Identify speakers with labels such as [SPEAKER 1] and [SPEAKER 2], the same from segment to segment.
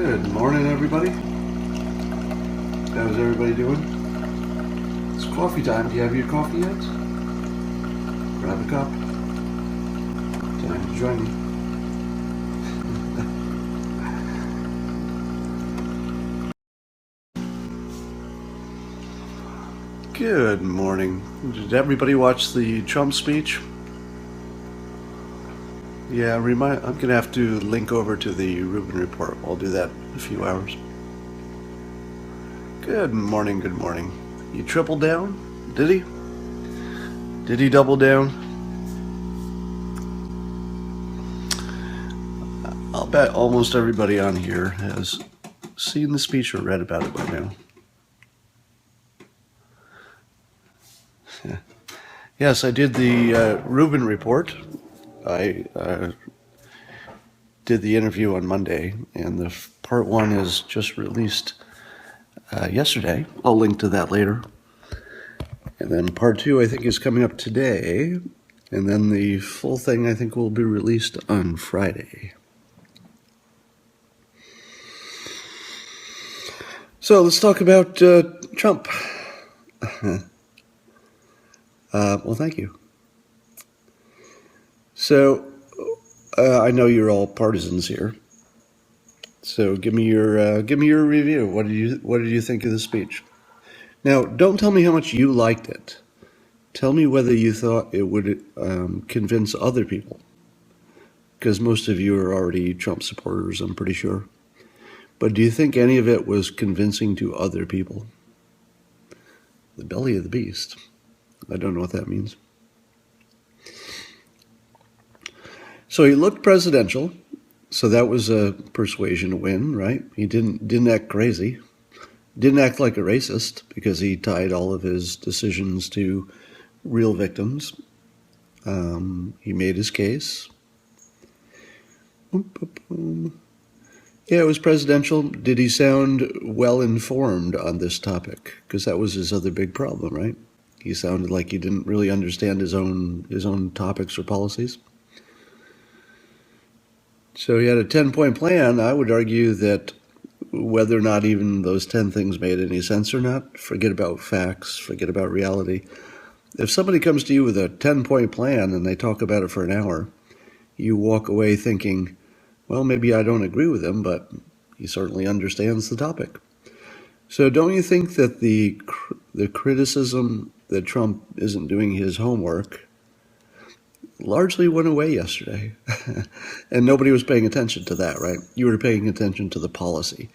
[SPEAKER 1] Good morning, everybody. How's everybody doing? It's coffee time. Do you have your coffee yet? Grab a cup. Time to join me. Good morning. Did everybody watch the Trump speech? Yeah, I'm going to have to link over to the Rubin Report. I'll do that in a few hours. Good morning, good morning. He tripled down? Did he? Did he double down? I'll bet almost everybody on here has seen the speech or read about it by now. Yes, I did the Rubin Report. I did the interview on Monday, and the part one is just released yesterday. I'll link to that later. And then part two, I think, is coming up today. And then the full thing, I think, will be released on Friday. So let's talk about Trump. Well, thank you. So I know you're all partisans here. So give me your review. What did you think of the speech? Now, don't tell me how much you liked it. Tell me whether you thought it would convince other people, because most of you are already Trump supporters, I'm pretty sure. But do you think any of it was convincing to other people? The belly of the beast. I don't know what that means. So he looked presidential, so that was a persuasion win, right? He didn't act crazy, didn't act like a racist, because he tied all of his decisions to real victims. He made his case. Yeah, it was presidential. Did he sound well informed on this topic? Because that was his other big problem, right? He sounded like he didn't really understand his own topics or policies. So he had a 10-point plan. I would argue that whether or not even those 10 things made any sense or not, forget about facts, forget about reality. If somebody comes to you with a 10-point plan and they talk about it for an hour, you walk away thinking, well, maybe I don't agree with him, but he certainly understands the topic. So don't you think that the criticism that Trump isn't doing his homework largely went away yesterday? And nobody was paying attention to that, right? You were paying attention to the policy.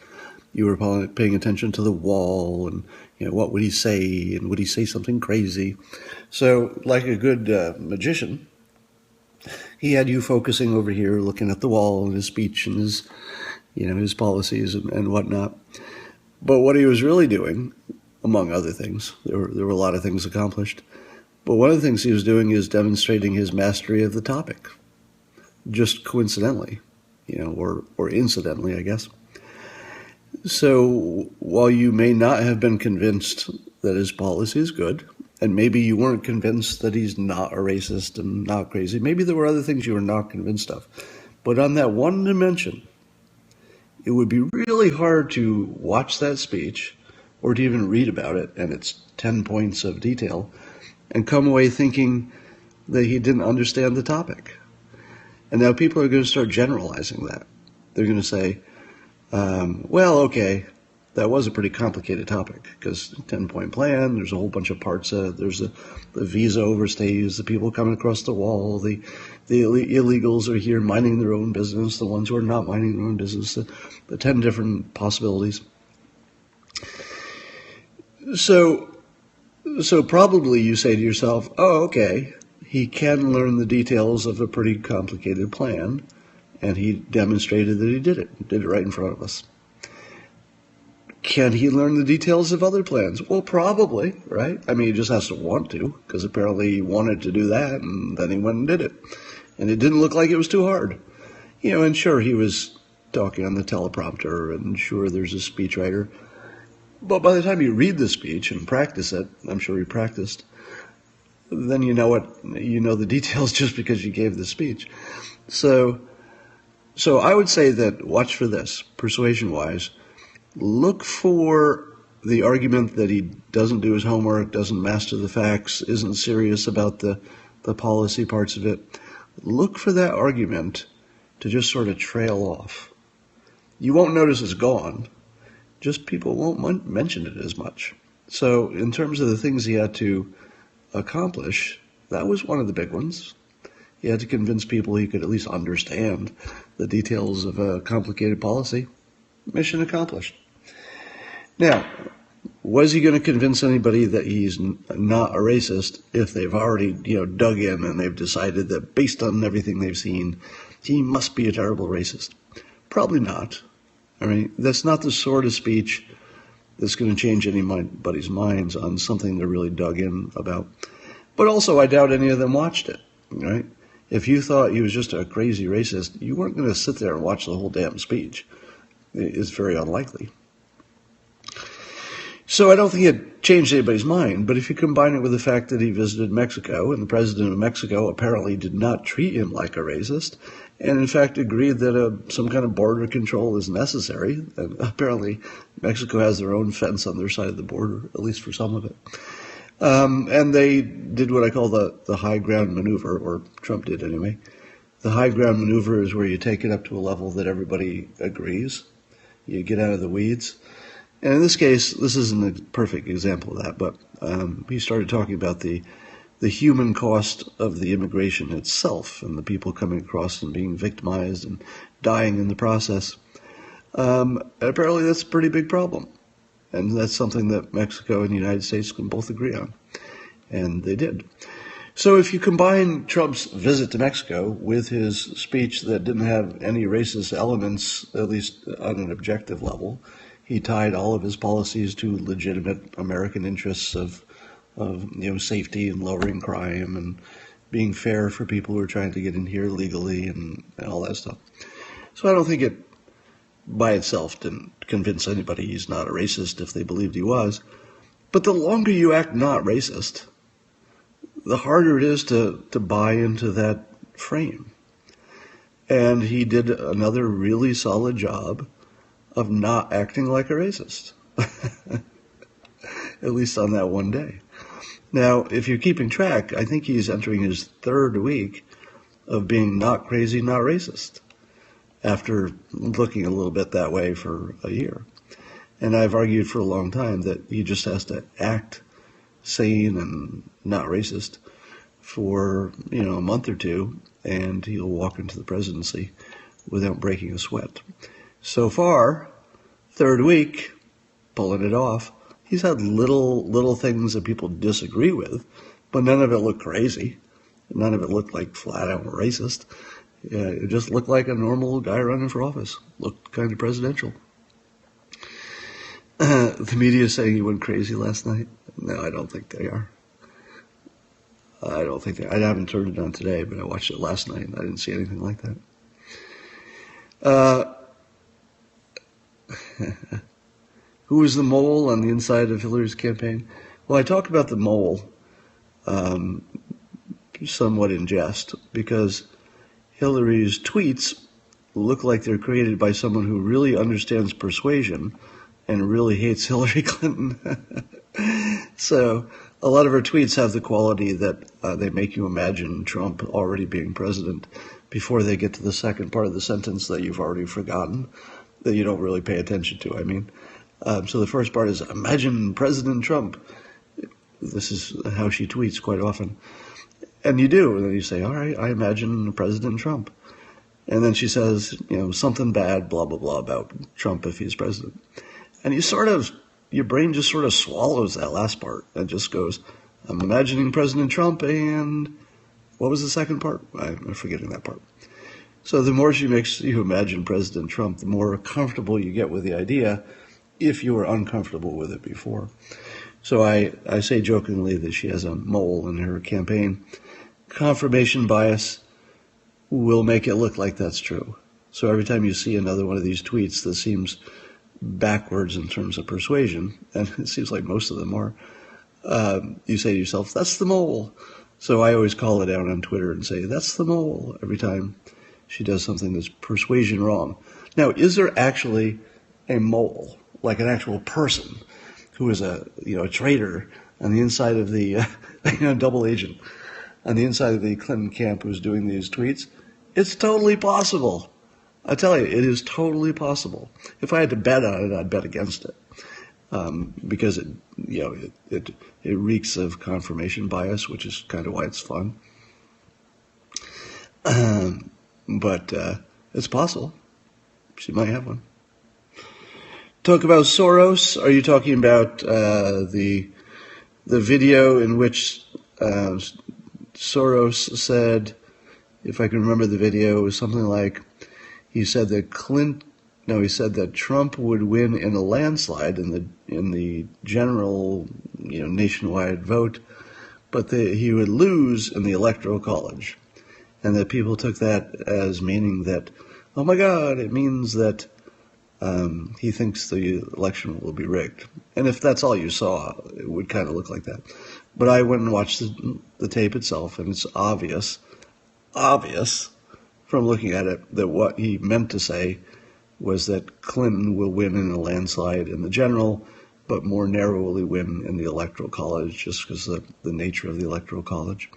[SPEAKER 1] You were paying attention to the wall and, what would he say, and would he say something crazy? So like a good magician, he had you focusing over here, looking at the wall and his speech and his policies and whatnot. But what he was really doing, among other things, there were a lot of things accomplished, but one of the things he was doing is demonstrating his mastery of the topic, just coincidentally, or incidentally, I guess. So while you may not have been convinced that his policy is good, and maybe you weren't convinced that he's not a racist and not crazy, maybe there were other things you were not convinced of, but on that one dimension, it would be really hard to watch that speech or to even read about it and its 10 points of detail and come away thinking that he didn't understand the topic. And now people are going to start generalizing that. They're going to say, well, okay, that was a pretty complicated topic because 10-point plan, there's a whole bunch of parts. There's the visa overstays, the people coming across the wall, the illegals are here minding their own business, the ones who are not minding their own business, the 10 different possibilities. So probably you say to yourself, oh, okay, he can learn the details of a pretty complicated plan, and he demonstrated that he did it right in front of us. Can he learn the details of other plans? Well, probably, right? I mean, he just has to want to, because apparently he wanted to do that, and then he went and did it. And it didn't look like it was too hard. And sure, he was talking on the teleprompter, and sure, there's a speechwriter. But by the time you read the speech and practice it, I'm sure he practiced, then you know the details just because you gave the speech. So So I would say that watch for this, persuasion-wise. Look for the argument that he doesn't do his homework, doesn't master the facts, isn't serious about the policy parts of it. Look for that argument to just sort of trail off. You won't notice it's gone, just people won't mention it as much. So in terms of the things he had to accomplish, that was one of the big ones. He had to convince people he could at least understand the details of a complicated policy. Mission accomplished. Now, was he going to convince anybody that he's not a racist if they've already, dug in and they've decided that based on everything they've seen, he must be a terrible racist? Probably not. I mean, that's not the sort of speech that's going to change anybody's minds on something they're really dug in about. But also, I doubt any of them watched it, right? If you thought he was just a crazy racist, you weren't going to sit there and watch the whole damn speech. It's very unlikely. So I don't think it changed anybody's mind, but if you combine it with the fact that he visited Mexico, and the president of Mexico apparently did not treat him like a racist, and in fact agreed that some kind of border control is necessary, and apparently Mexico has their own fence on their side of the border, at least for some of it. And they did what I call the high ground maneuver, or Trump did anyway. The high ground maneuver is where you take it up to a level that everybody agrees. You get out of the weeds. And in this case, this isn't a perfect example of that, but he started talking about the human cost of the immigration itself and the people coming across and being victimized and dying in the process. Apparently that's a pretty big problem. And that's something that Mexico and the United States can both agree on. And they did. So if you combine Trump's visit to Mexico with his speech that didn't have any racist elements, at least on an objective level, he tied all of his policies to legitimate American interests of safety and lowering crime and being fair for people who are trying to get in here legally and all that stuff. So I don't think it by itself didn't convince anybody he's not a racist if they believed he was. But the longer you act not racist, the harder it is to buy into that frame. And he did another really solid job of not acting like a racist, at least on that one day. Now, if you're keeping track, I think he's entering his third week of being not crazy, not racist, after looking a little bit that way for a year. And I've argued for a long time that he just has to act sane and not racist for, a month or two, and he'll walk into the presidency without breaking a sweat. So far, third week, pulling it off. He's had little things that people disagree with, but none of it looked crazy. None of it looked like flat out racist. Yeah, it just looked like a normal guy running for office. Looked kind of presidential. The media is saying he went crazy last night. No, I don't think they are. I haven't turned it on today, but I watched it last night and I didn't see anything like that. Who was the mole on the inside of Hillary's campaign? Well, I talk about the mole somewhat in jest because Hillary's tweets look like they're created by someone who really understands persuasion and really hates Hillary Clinton. So a lot of her tweets have the quality that they make you imagine Trump already being president before they get to the second part of the sentence that you've already forgotten, that you don't really pay attention to, I mean. So the first part is, imagine President Trump. This is how she tweets quite often. And you do, and then you say, all right, I imagine President Trump. And then she says, something bad, blah, blah, blah, about Trump if he's president. And your brain just sort of swallows that last part and just goes, I'm imagining President Trump, and what was the second part? I'm forgetting that part. So the more she makes you imagine President Trump, the more comfortable you get with the idea if you were uncomfortable with it before. So I say jokingly that she has a mole in her campaign. Confirmation bias will make it look like that's true. So every time you see another one of these tweets that seems backwards in terms of persuasion, and it seems like most of them are, you say to yourself, that's the mole. So I always call it out on Twitter and say, that's the mole, every time she does something that's persuasion wrong. Now, is there actually a mole, like an actual person, who is a traitor on the inside of the double agent on the inside of the Clinton camp who's doing these tweets? It's totally possible. I tell you, it is totally possible. If I had to bet on it, I'd bet against it, because it reeks of confirmation bias, which is kind of why it's fun. But it's possible. She might have one. Talk about Soros. Are you talking about the video in which Soros said, if I can remember the video, it was something like, he said that Trump would win in a landslide in the general nationwide vote, but he would lose in the Electoral College, and that people took that as meaning that, oh my God, it means that he thinks the election will be rigged. And if that's all you saw, it would kind of look like that. But I went and watched the tape itself, and it's obvious from looking at it that what he meant to say was that Clinton will win in a landslide in the general, but more narrowly win in the Electoral College, just because of the nature of the Electoral College.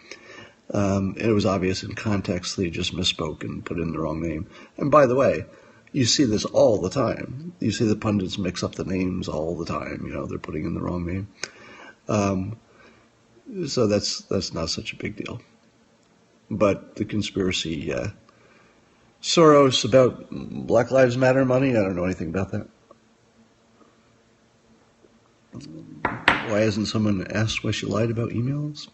[SPEAKER 1] It was obvious in context that he just misspoke and put in the wrong name. And by the way, you see this all the time. You see the pundits mix up the names all the time. They're putting in the wrong name. So that's not such a big deal. But the conspiracy, Soros about Black Lives Matter money, I don't know anything about that. Why hasn't someone asked why she lied about emails?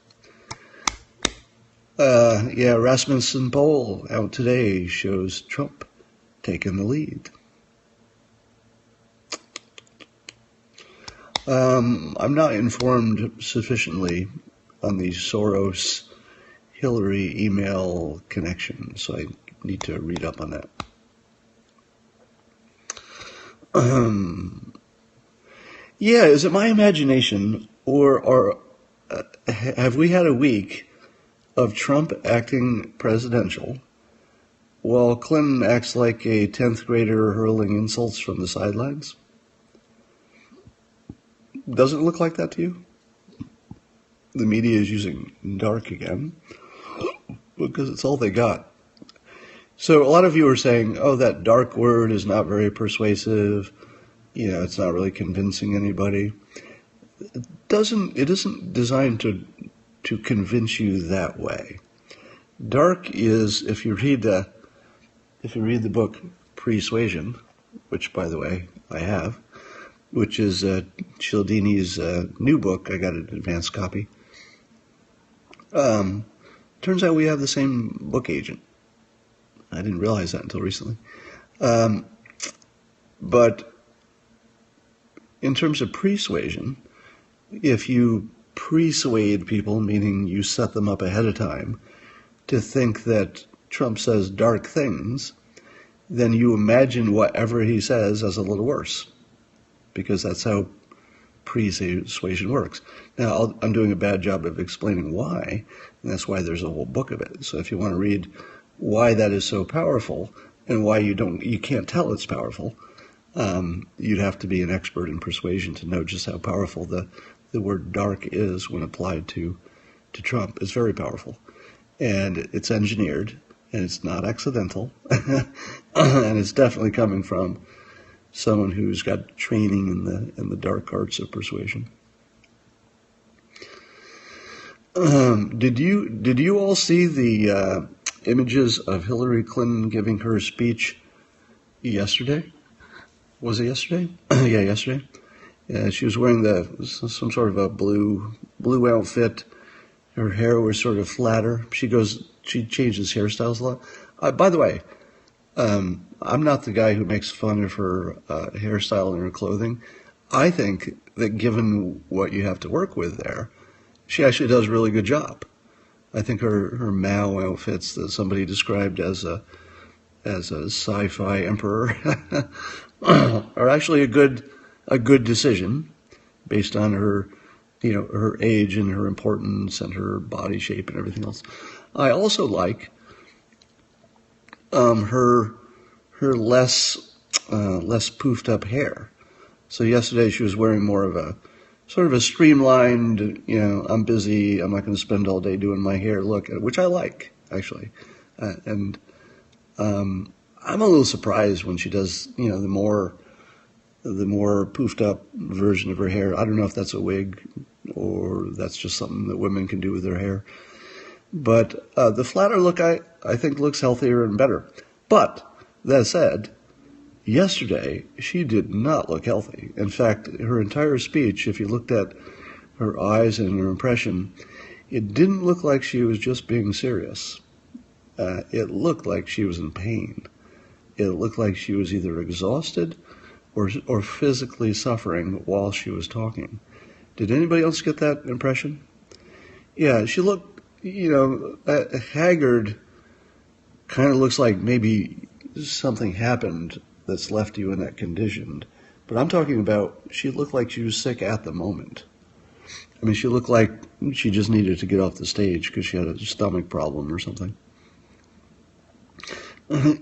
[SPEAKER 1] Rasmussen poll out today shows Trump taking the lead. I'm not informed sufficiently on the Soros-Hillary email connection, so I need to read up on that. Is it my imagination, or have we had a week of Trump acting presidential while Clinton acts like a 10th grader hurling insults from the sidelines? Doesn't it look like that to you? The media is using dark again because it's all they got. So a lot of you are saying, oh, that dark word is not very persuasive. It's not really convincing anybody. It isn't designed to convince you that way. Dark is, if you read the book Persuasion, which, by the way, I have, which is Cialdini's new book. I got an advanced copy. Turns out we have the same book agent. I didn't realize that until recently. But in terms of persuasion, if you persuade people, meaning you set them up ahead of time to think that Trump says dark things, then you imagine whatever he says as a little worse, because that's how persuasion works. Now, I'm doing a bad job of explaining why, and that's why there's a whole book of it. So if you want to read why that is so powerful and why you can't tell it's powerful, you'd have to be an expert in persuasion to know just how powerful the word dark is when applied to Trump. It's very powerful, and it's engineered, and it's not accidental, and it's definitely coming from someone who's got training in the dark arts of persuasion. Did you all see the images of Hillary Clinton giving her speech yesterday? Was it yesterday? Yeah, yesterday. Yeah, she was wearing some sort of a blue outfit. Her hair was sort of flatter. She changes hairstyles a lot. By the way, I'm not the guy who makes fun of her hairstyle and her clothing. I think that given what you have to work with there, she actually does a really good job. I think her Mao outfits that somebody described as a sci-fi emperor are actually a good decision based on her her age and her importance and her body shape and everything else. I also like her less poofed up hair. So yesterday she was wearing more of a sort of a streamlined, I'm busy, I'm not going to spend all day doing my hair look, which I like, actually. And I'm a little surprised when she does, the more poofed up version of her hair. I don't know if that's a wig or that's just something that women can do with their hair. But the flatter look, I think, looks healthier and better. But that said, yesterday she did not look healthy. In fact, her entire speech, if you looked at her eyes and her impression, it didn't look like she was just being serious. It looked like she was in pain. It looked like she was either exhausted or physically suffering while she was talking. Did anybody else get that impression? Yeah, she looked, haggard. Kind of looks like maybe something happened that's left you in that condition. But I'm talking about she looked like she was sick at the moment. I mean, she looked like she just needed to get off the stage because she had a stomach problem or something.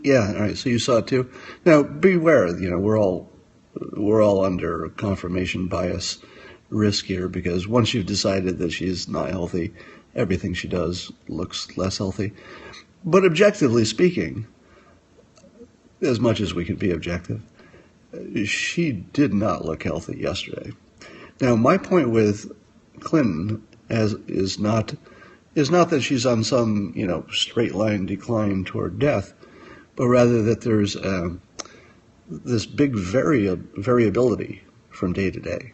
[SPEAKER 1] Yeah, all right, so you saw it too. Now, beware, we're all under confirmation bias risk here, because once you've decided that she's not healthy, everything she does looks less healthy. But objectively speaking, as much as we can be objective, she did not look healthy yesterday. Now, my point with Clinton is not that she's on some straight line decline toward death, but rather that there's this big variability from day to day.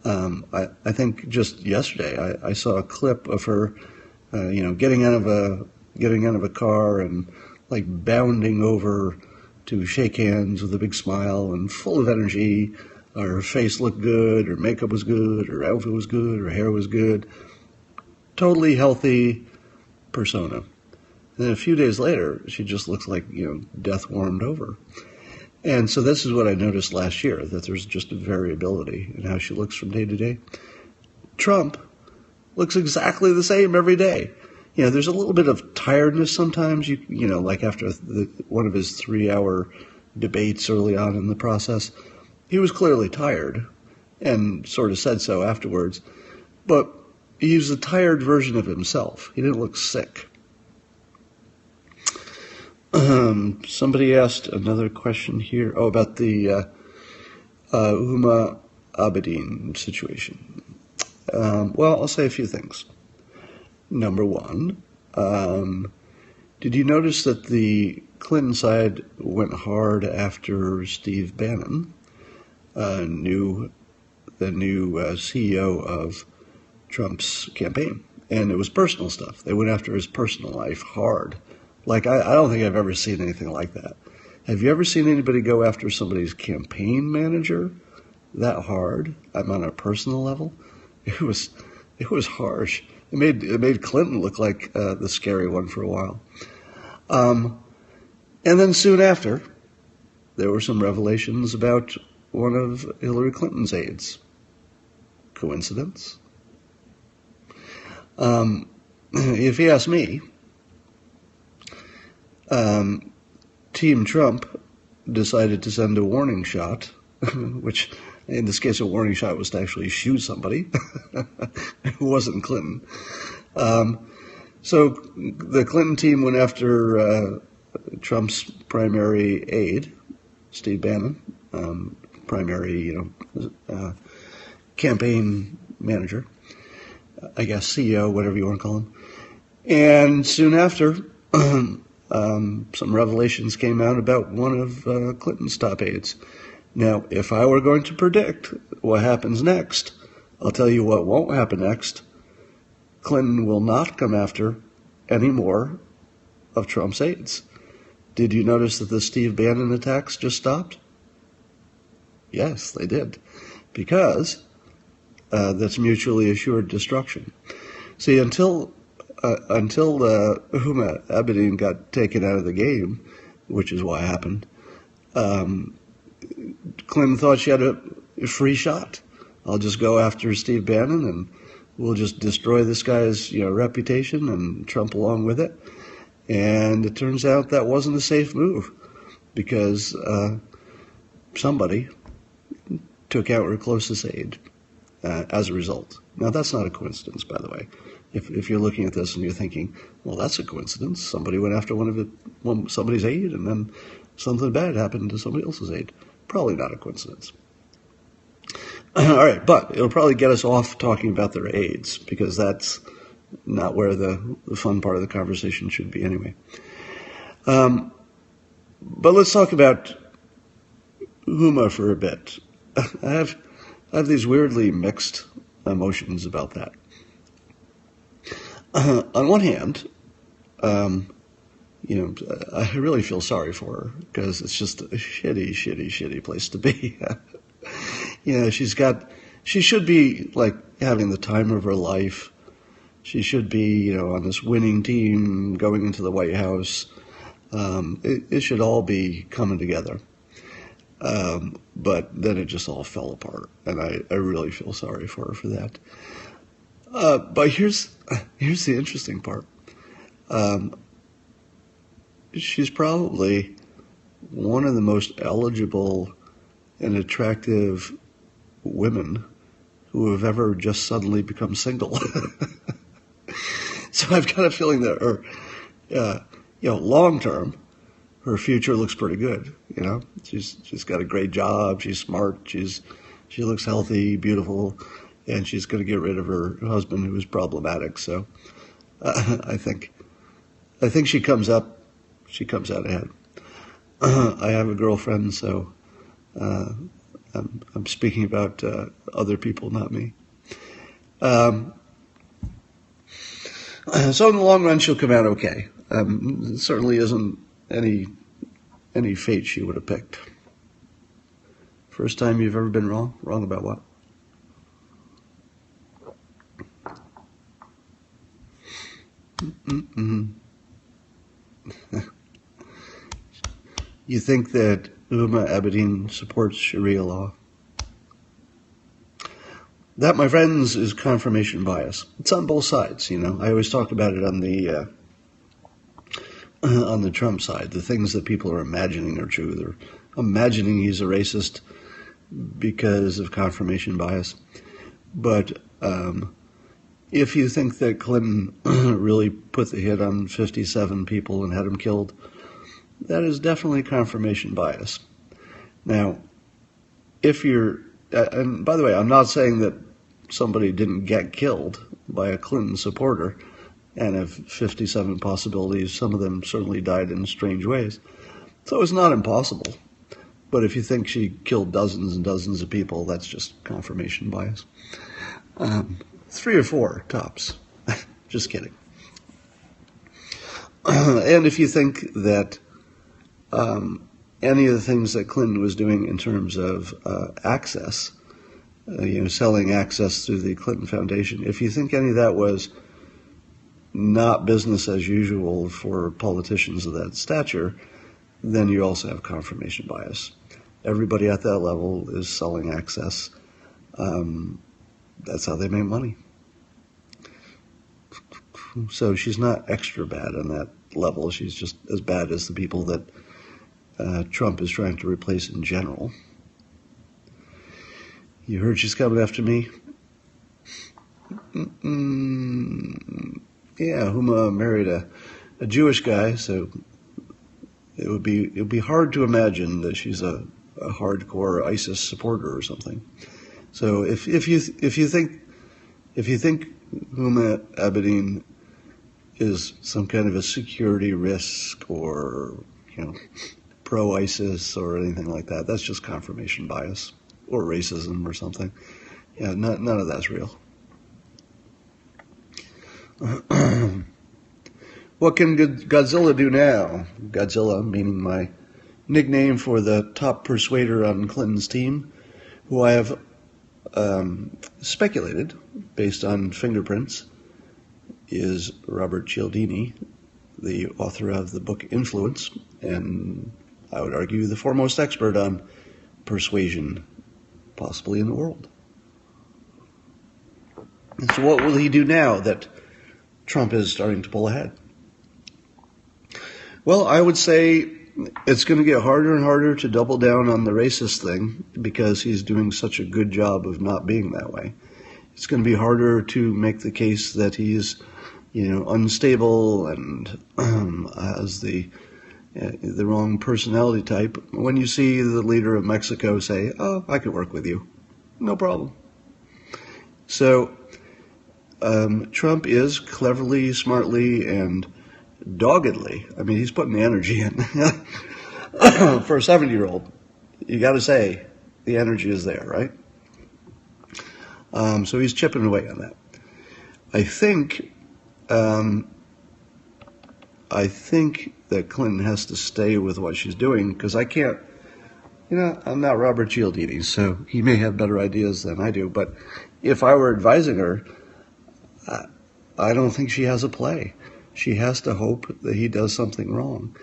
[SPEAKER 1] I think just yesterday I saw a clip of her, getting out of a car and like bounding over to shake hands with a big smile and full of energy. Her face looked good, her makeup was good, her outfit was good, her hair was good. Totally healthy persona. And then a few days later, she just looks like, death warmed over. And so this is what I noticed last year, that there's just a variability in how she looks from day to day. Trump looks exactly the same every day. There's a little bit of tiredness sometimes, like after one of his 3-hour debates early on in the process. He was clearly tired and sort of said so afterwards, but he was a tired version of himself. He didn't look sick. Somebody asked another question here. About the Huma Abedin situation. Well, I'll say a few things. Number one, did you notice that the Clinton side went hard after Steve Bannon, the new CEO of Trump's campaign? And it was personal stuff. They went after his personal life hard. Like, I don't think I've ever seen anything like that. Have you ever seen anybody go after somebody's campaign manager that hard? I'm on a personal level. It was harsh. It made Clinton look like the scary one for a while. And then soon after, there were some revelations about one of Hillary Clinton's aides. Coincidence? If you ask me, Team Trump decided to send a warning shot, which in this case a warning shot was to actually shoot somebody who wasn't Clinton. So the Clinton team went after Trump's primary aide, Steve Bannon, primary campaign manager, I guess CEO, whatever you want to call him. And soon after, some revelations came out about one of Clinton's top aides. Now, if I were going to predict what happens next, I'll tell you what won't happen next. Clinton will not come after any more of Trump's aides. Did you notice that the Steve Bannon attacks just stopped? Yes, they did. Because that's mutually assured destruction. See, until Huma Abedin got taken out of the game, which is what happened, Clinton thought she had a free shot. I'll just go after Steve Bannon and we'll just destroy this guy's reputation and Trump along with it. And it turns out that wasn't a safe move because somebody took out her closest aide as a result. Now, that's not a coincidence, by the way. If you're looking at this and you're thinking, well, that's a coincidence. Somebody went after somebody's aide, and then something bad happened to somebody else's aide. Probably not a coincidence. All right, but it'll probably get us off talking about their aides, because that's not where the fun part of the conversation should be anyway. But let's talk about Huma for a bit. I have these weirdly mixed emotions about that. On one hand, I really feel sorry for her because it's just a shitty place to be. She should be like having the time of her life. She should be, on this winning team going into the White House. It should all be coming together. But then it just all fell apart, and I really feel sorry for her for that. But here's the interesting part. She's probably one of the most eligible and attractive women who have ever just suddenly become single. So I've got a feeling that her, long term, her future looks pretty good. She's got a great job. She's smart. She looks healthy, beautiful, and she's going to get rid of her husband, who is problematic. So I think she comes out ahead. I have a girlfriend, so I'm speaking about other people, not me. So in the long run, she'll come out okay. It certainly isn't any fate she would have picked. First time you've ever been wrong? Wrong about what? You think that Huma Abedin supports Sharia law? That, my friends, is confirmation bias. It's on both sides, I always talk about it on the Trump side. The things that people are imagining are true. They're imagining he's a racist because of confirmation bias. But if you think that Clinton really put the hit on 57 people and had them killed, that is definitely confirmation bias. Now, and by the way, I'm not saying that somebody didn't get killed by a Clinton supporter and of 57 possibilities, some of them certainly died in strange ways. So it's not impossible. But if you think she killed dozens and dozens of people, that's just confirmation bias. 3 or 4, tops. Just kidding. And if you think that any of the things that Clinton was doing in terms of access, selling access through the Clinton Foundation, if you think any of that was not business as usual for politicians of that stature, then you also have confirmation bias. Everybody at that level is selling access. That's how they make money. So she's not extra bad on that level. She's just as bad as the people that Trump is trying to replace in general. You heard she's coming after me? Yeah, Huma married a Jewish guy, so it would be hard to imagine that she's a hardcore ISIS supporter or something. So if you think Huma Abedin is some kind of a security risk or pro-ISIS or anything like that, that's just confirmation bias or racism or something. Yeah, none of that's real. What can Godzilla do now? Godzilla, meaning my nickname for the top persuader on Clinton's team, who I have speculated, based on fingerprints, is Robert Cialdini, the author of the book Influence, and I would argue the foremost expert on persuasion, possibly in the world. And so what will he do now that Trump is starting to pull ahead? Well, I would say it's going to get harder and harder to double down on the racist thing because he's doing such a good job of not being that way. It's going to be harder to make the case that he's, unstable and has the wrong personality type when you see the leader of Mexico say, "Oh, I can work with you, no problem." So Trump is cleverly, smartly, and doggedly. I mean, he's putting the energy in. For a 70-year-old, you got to say the energy is there, right? So he's chipping away on that. I think that Clinton has to stay with what she's doing because I can't. I'm not Robert Cialdini, so he may have better ideas than I do. But if I were advising her, I don't think she has a play. She has to hope that he does something wrong.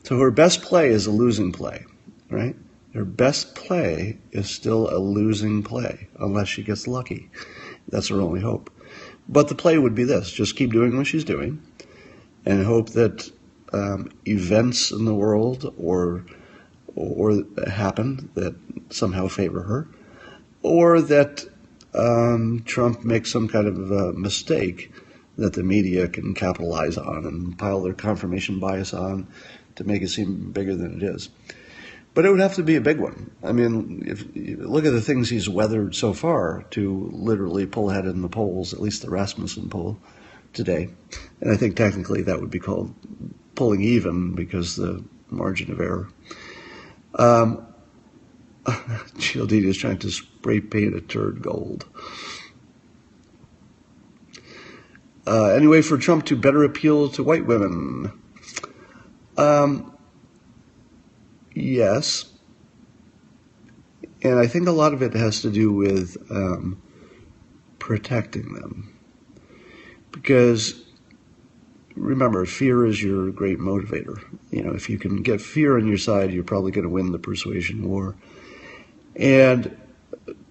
[SPEAKER 1] So her best play is a losing play, right? Her best play is still a losing play, unless she gets lucky. That's her only hope. But the play would be this: just keep doing what she's doing and hope that events in the world or happen that somehow favor her, or that Trump makes some kind of mistake that the media can capitalize on and pile their confirmation bias on to make it seem bigger than it is. But it would have to be a big one. I mean, if you look at the things he's weathered so far to literally pull ahead in the polls, at least the Rasmussen poll today. And I think technically that would be called pulling even because the margin of error. Cialdini is trying to spray paint a turd gold. Anyway, for Trump to better appeal to white women. Yes. And I think a lot of it has to do with protecting them. Because, remember, fear is your great motivator. If you can get fear on your side, you're probably going to win the persuasion war. And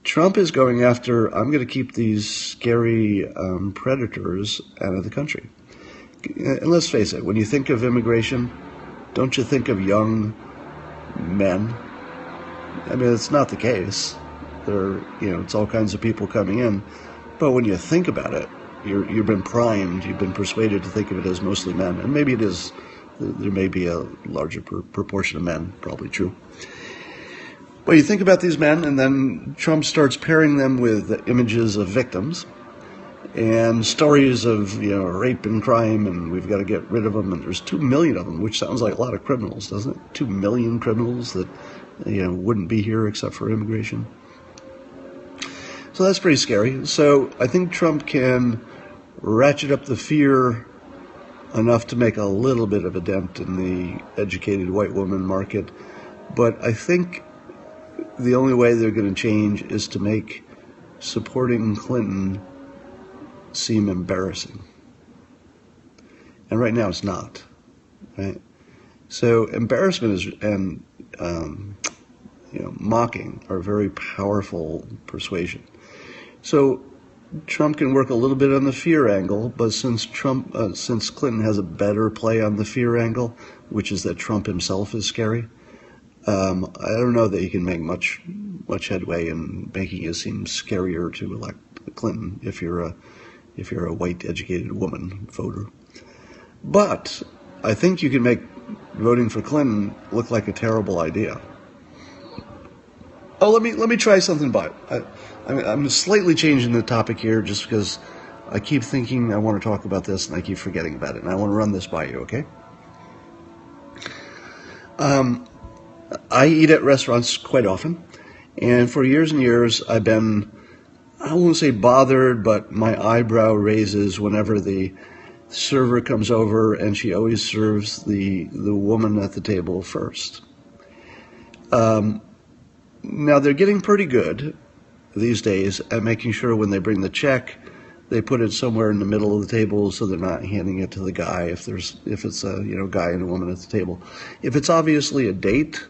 [SPEAKER 1] Trump is going after, I'm going to keep these scary predators out of the country. And let's face it, when you think of immigration, don't you think of young men? I mean, it's not the case. It's all kinds of people coming in. But when you think about it, you've been primed, you've been persuaded to think of it as mostly men. And maybe it is, there may be a larger proportion of men, probably true. Well, you think about these men, and then Trump starts pairing them with images of victims and stories of rape and crime, and we've got to get rid of them. And there's 2 million of them, which sounds like a lot of criminals, doesn't it? 2 million criminals that wouldn't be here except for immigration. So that's pretty scary. So I think Trump can ratchet up the fear enough to make a little bit of a dent in the educated white woman market, but I think the only way they're going to change is to make supporting Clinton seem embarrassing. And right now it's not. Right? So embarrassment and mocking are very powerful persuasion. So Trump can work a little bit on the fear angle, but since Clinton has a better play on the fear angle, which is that Trump himself is scary, I don't know that he can make much headway in making it seem scarier to elect Clinton if you're a white educated woman voter. But I think you can make voting for Clinton look like a terrible idea. Oh, let me try something by it. I'm slightly changing the topic here just because I keep thinking I want to talk about this and I keep forgetting about it, and I want to run this by you, okay? I eat at restaurants quite often, and for years and years I've been, I won't say bothered, but my eyebrow raises whenever the server comes over and she always serves the woman at the table first. Now they're getting pretty good these days at making sure when they bring the check, they put it somewhere in the middle of the table so they're not handing it to the guy if it's a guy and a woman at the table. If it's obviously a date,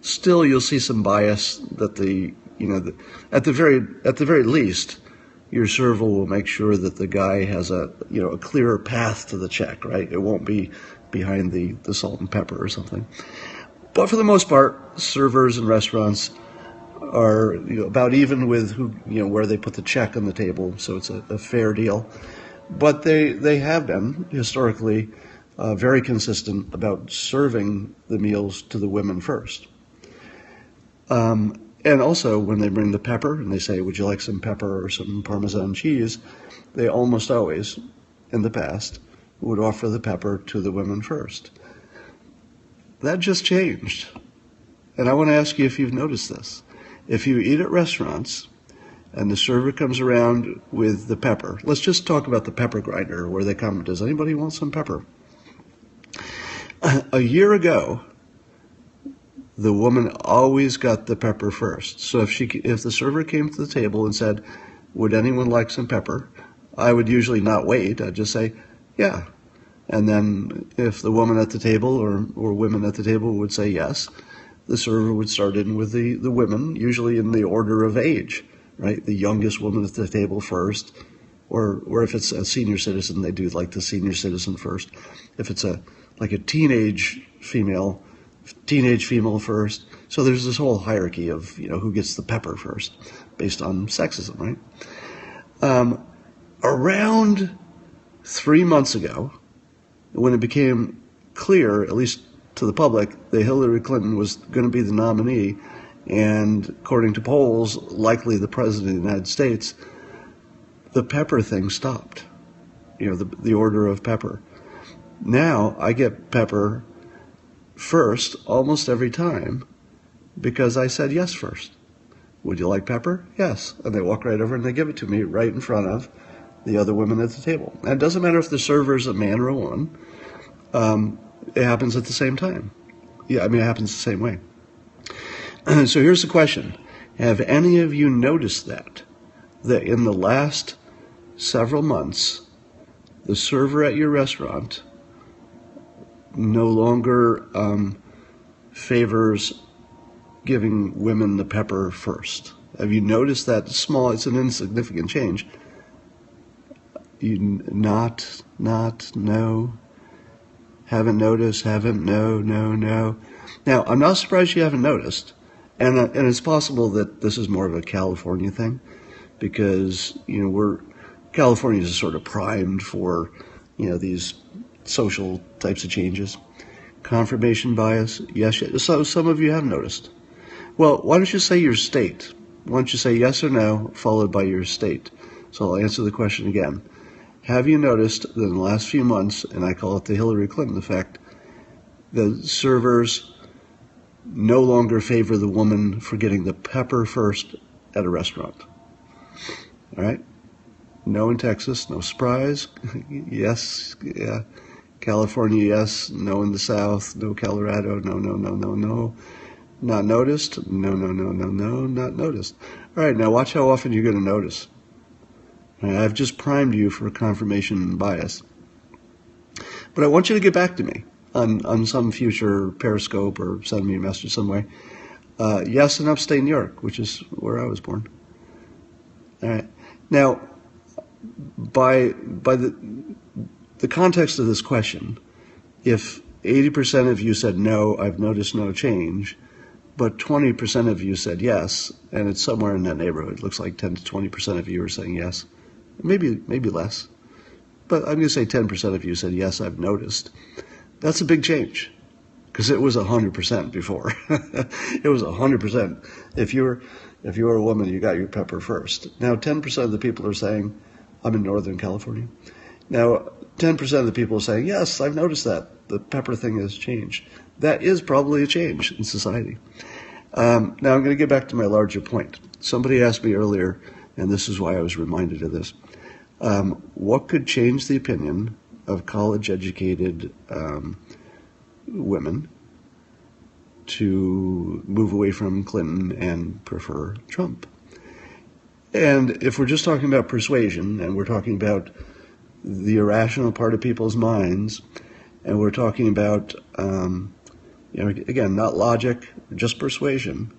[SPEAKER 1] still you'll see some bias that at the very least your server will make sure that the guy has a clearer path to the check, right? It won't be behind the salt and pepper or something. But for the most part, servers in restaurants are about even with who where they put the check on the table, so it's a fair deal. But they have been historically very consistent about serving the meals to the women first. And also, when they bring the pepper and they say, would you like some pepper or some Parmesan cheese, they almost always, in the past, would offer the pepper to the women first. That just changed. And I want to ask you if you've noticed this. If you eat at restaurants and the server comes around with the pepper, let's just talk about the pepper grinder where they come, does anybody want some pepper? A year ago, the woman always got the pepper first. So if the server came to the table and said, would anyone like some pepper? I would usually not wait. I'd just say, yeah. And then if the woman at the table or women at the table would say yes, the server would start in with the women, usually in the order of age, right? The youngest woman at the table first, or if it's a senior citizen, they do like the senior citizen first. If it's like a teenage female first. So there's this whole hierarchy of who gets the pepper first, based on sexism, right? Around 3 months ago, when it became clear, at least to the public, that Hillary Clinton was going to be the nominee, and according to polls, likely the president of the United States, the pepper thing stopped. The order of pepper. Now I get pepper first almost every time because I said yes first. Would you like pepper? Yes. And they walk right over and they give it to me right in front of the other women at the table. And it doesn't matter if the server is a man or a woman. It happens at the same time. Yeah, I mean, it happens the same way. So here's the question. Have any of you noticed that in the last several months, the server at your restaurant no longer favors giving women the pepper first? Have you noticed that? It's an insignificant change. No. Haven't noticed, no. Now, I'm not surprised you haven't noticed. And it's possible that this is more of a California thing because, California is sort of primed for, these social types of changes. Confirmation bias, yes. So some of you have noticed. Well, why don't you say your state? Why don't you say yes or no, followed by your state? So I'll answer the question again. Have you noticed that in the last few months, and I call it the Hillary Clinton effect, the servers no longer favor the woman for getting the pepper first at a restaurant? All right? No in Texas, no surprise. Yes, yeah. California, yes. No in the South, no Colorado, no. Not noticed? No, not noticed. All right, now watch how often you're going to notice. I've just primed you for confirmation bias. But I want you to get back to me on some future Periscope or send me a message some way. Yes, in upstate New York, which is where I was born. All right. Now, by the context of this question, if 80% of you said no, I've noticed no change, but 20% of you said yes, and it's somewhere in that neighborhood. It looks like 10 to 20% of you are saying yes. Maybe less. But I'm going to say 10% of you said, yes, I've noticed. That's a big change because it was 100% before. It was 100%. If you were a woman, you got your pepper first. Now 10% of the people are saying, I'm in Northern California. Now 10% of the people are saying, yes, I've noticed that. The pepper thing has changed. That is probably a change in society. Now I'm going to get back to my larger point. Somebody asked me earlier, and this is why I was reminded of this, what could change the opinion of college-educated women to move away from Clinton and prefer Trump? And if we're just talking about persuasion, and we're talking about the irrational part of people's minds, and we're talking about, again, not logic, just persuasion,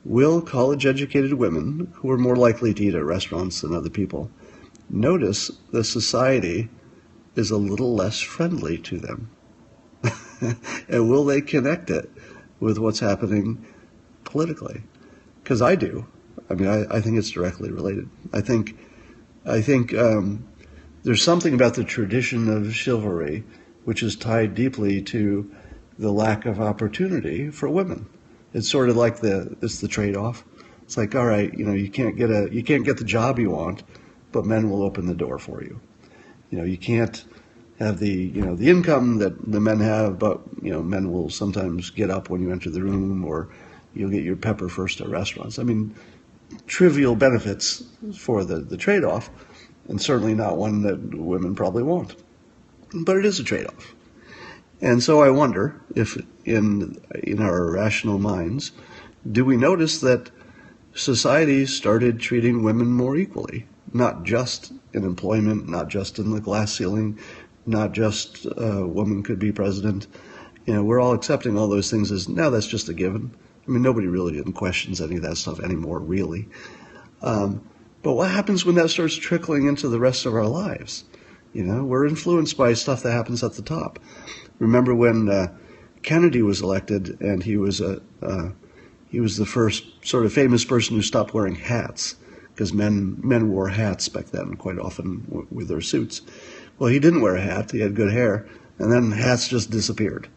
[SPEAKER 1] will college-educated women, who are more likely to eat at restaurants than other people, notice the society is a little less friendly to them? And will they connect it with what's happening politically? Because I do. I mean, I think it's directly related. I think there's something about the tradition of chivalry which is tied deeply to the lack of opportunity for women. It's sort of like it's the trade-off. It's like, all right, you can't get the job you want, but men will open the door for you. You can't have the income that the men have, but men will sometimes get up when you enter the room, or you'll get your pepper first at restaurants. I mean, trivial benefits for the trade-off, and certainly not one that women probably want. But it is a trade-off. And so I wonder if in our rational minds, do we notice that society started treating women more equally? Not just in employment, not just in the glass ceiling, not just a woman could be president. We're all accepting all those things as, now that's just a given. I mean, nobody really even questions any of that stuff anymore, really. But what happens when that starts trickling into the rest of our lives? We're influenced by stuff that happens at the top. Remember when Kennedy was elected, and he was the first sort of famous person who stopped wearing hats, because men wore hats back then quite often with their suits. Well, he didn't wear a hat. He had good hair, and then hats just disappeared.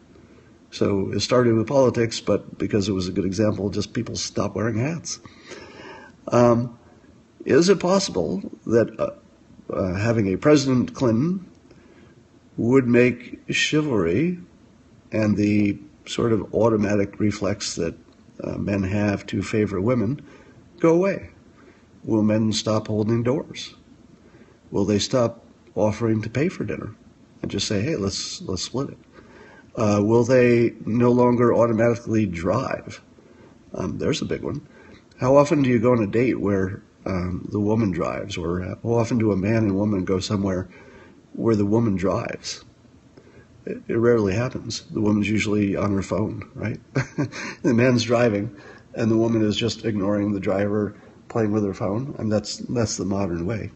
[SPEAKER 1] So it started with politics, but because it was a good example, just people stopped wearing hats. Is it possible that having a President Clinton would make chivalry and the sort of automatic reflex that men have to favor women go away? Will men stop holding doors? Will they stop offering to pay for dinner and just say, hey, let's split it? Will they no longer automatically drive? There's a big one. How often do you go on a date where the woman drives, or how often do a man and woman go somewhere where the woman drives? It rarely happens. The woman's usually on her phone, right? The man's driving, and the woman is just ignoring the driver, playing with her phone, and that's the modern way.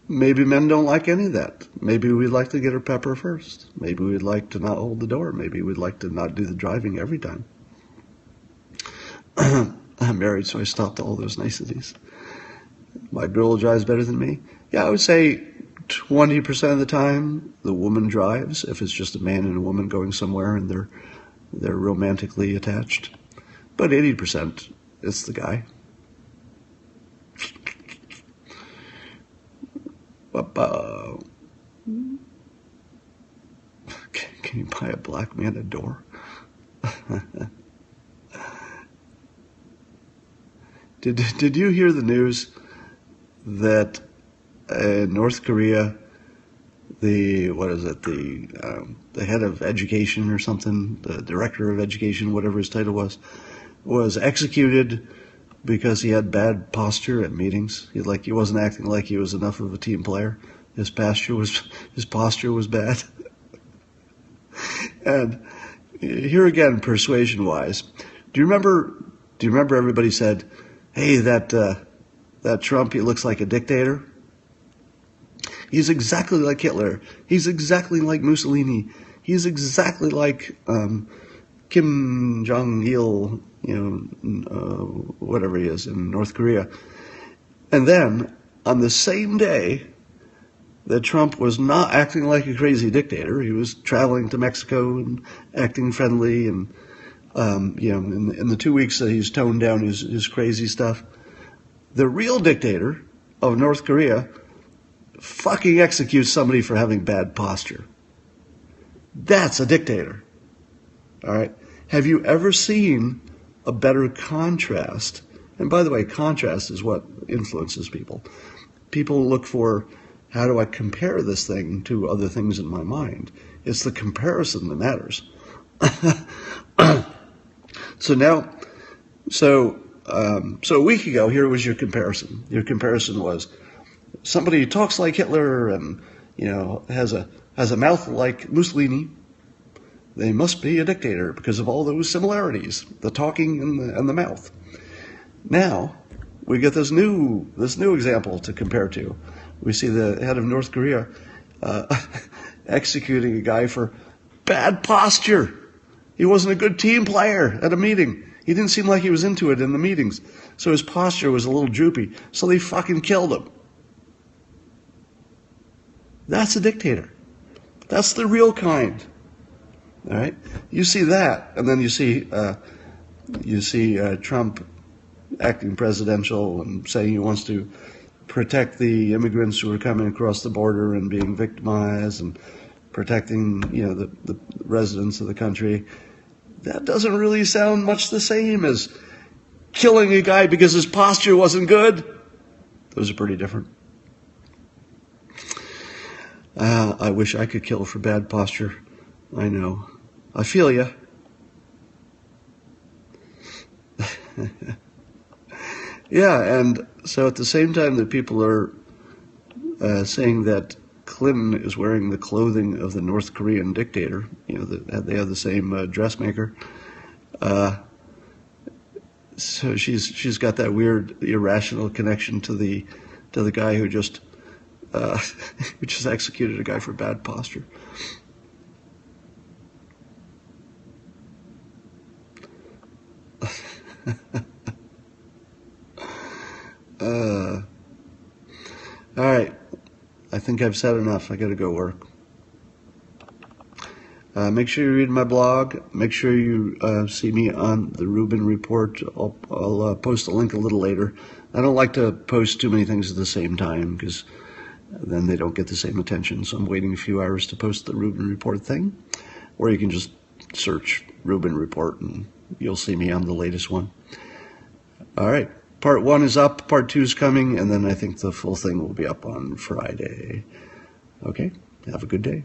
[SPEAKER 1] Maybe men don't like any of that. Maybe we'd like to get our pepper first. Maybe we'd like to not hold the door. Maybe we'd like to not do the driving every time. I'm married, so I stopped all those niceties. My girl drives better than me. Yeah, I would say 20% of the time the woman drives, if it's just a man and a woman going somewhere and they're romantically attached. But 80% it's the guy. Can you buy a black man a door? Did you hear the news that in North Korea, the head of education or something, the director of education, whatever his title was executed because he had bad posture at meetings? He wasn't acting like he was enough of a team player. His posture was bad. And here again, persuasion-wise, do you remember everybody said, hey, that Trump, he looks like a dictator? He's exactly like Hitler. He's exactly like Mussolini. He's exactly like Kim Jong-il, whatever he is in North Korea. And then, on the same day that Trump was not acting like a crazy dictator, he was traveling to Mexico and acting friendly, and in the 2 weeks that he's toned down his crazy stuff, the real dictator of North Korea fucking executes somebody for having bad posture. That's a dictator. All right. Have you ever seen a better contrast? And by the way, contrast is what influences people. People look for, how do I compare this thing to other things in my mind? It's the comparison that matters. So a week ago, here was your comparison. Your comparison was somebody who talks like Hitler and has a mouth like Mussolini, They must be a dictator because of all those similarities, the talking and the mouth. Now, we get this new example to compare to. We see the head of North Korea executing a guy for bad posture. He wasn't a good team player at a meeting. He didn't seem like he was into it in the meetings. So his posture was a little droopy. So they fucking killed him. That's a dictator. That's the real kind. All right? You see that, and then you see Trump acting presidential and saying he wants to protect the immigrants who are coming across the border and being victimized and protecting, the residents of the country. That doesn't really sound much the same as killing a guy because his posture wasn't good. Those are pretty different. I wish I could kill for bad posture. I know. I feel ya. Yeah, and so at the same time that people are saying that Clinton is wearing the clothing of the North Korean dictator, they have the same dressmaker. So she's got that weird irrational connection to the guy who just executed a guy for bad posture. All right. I think I've said enough. I got to go work. Make sure you read my blog. Make sure you see me on the Rubin Report. I'll post a link a little later. I don't like to post too many things at the same time because then they don't get the same attention. So I'm waiting a few hours to post the Rubin Report thing. Or you can just search Rubin Report and you'll see me on the latest one. All right. Part 1 is up, Part 2 is coming, and then I think the full thing will be up on Friday. Okay, have a good day.